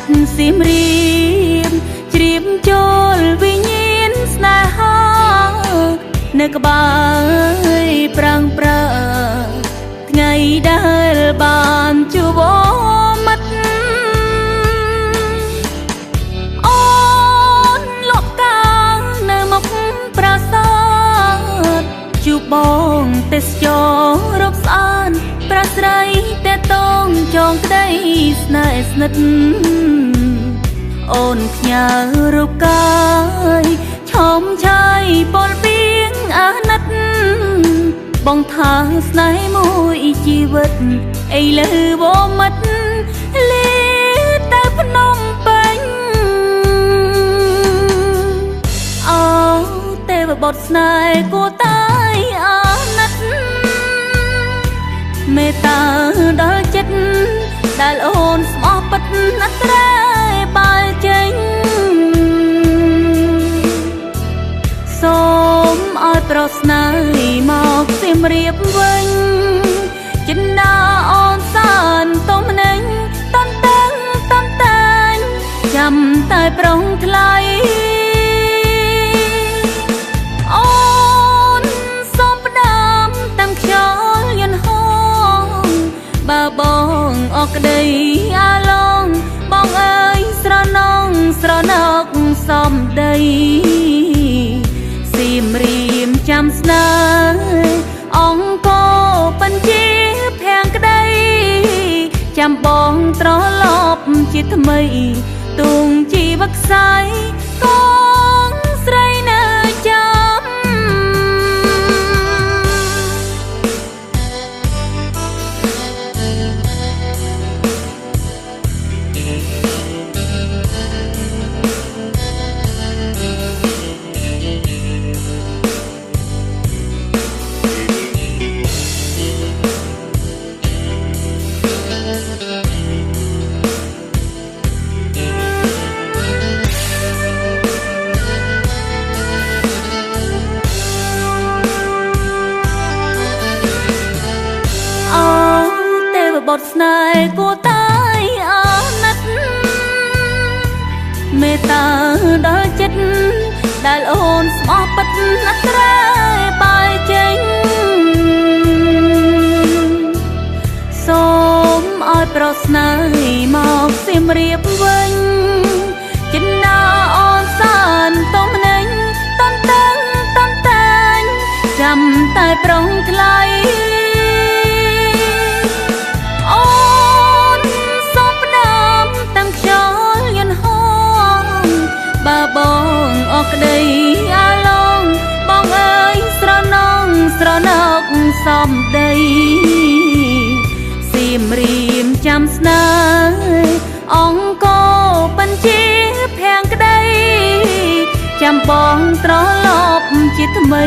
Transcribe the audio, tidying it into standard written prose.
ดสิมรีมជ្រាបចូលវិញ្ញាណស្នេហានៅក្បែរប្រាំងប្រើថ្ងៃដែលបានជួបមិត្តអូនលក់កាងនៅមុខប្រាសាទជួបបងទេសចររកស្អាតប្រាស្រ័យតែតងចងក្តីស្នេហ៍ស្និទ្ធអូនផ្ញើរូបកាយឆោមឆាយពលពីងអាណិតបងថាស្នេហ៍មួយជីវិតអីលើវមិត្តលេតែភ្នំពេញអូទេវបុត្រស្នេហ៍គួរតែអាណិតមេត្តាដល់ចិត្តដែលអូនស្មោះពិតណាស់ត្រែបើចេញសូមឲ្យប្រស្នាមកសៀមរាបវិញចិនដាអូនសានទុំនេញតាន់តាំងចាំតែប្រុងថ្លៃអូនសូមផ្ដាំតាំងខ្យល់យន្តហោងបើបងអកក្តីអាឡងបងអើយស្រណងស្រណកសំដីសៀមរាបចាំស្នេហ៍អង្គបញ្ជាភាំងក្តីចាំបងត្រឡប់ជាថ្មីទូងជីវខ្សែកងស្រីនៅចាំបទស្នេហ៍គួរតែអាណិតមេត្តាដល់ចិត្តដែលអូនស្មោះពិតណាស់ត្រែបើចេញសូមឲ្យប្រស្នាមកសៀមរាបវិញចិនដាអូនសានទុំនេញតាន់តាំងចាំតែប្រុងថ្លៃបងអកក្តីអាឡងបងអើយស្រណងស្រណកសំដីសៀមរាបចាំស្នេហ៍អង្គបញ្ជាភាំងក្តីចាំបងត្រឡប់ជាថ្មី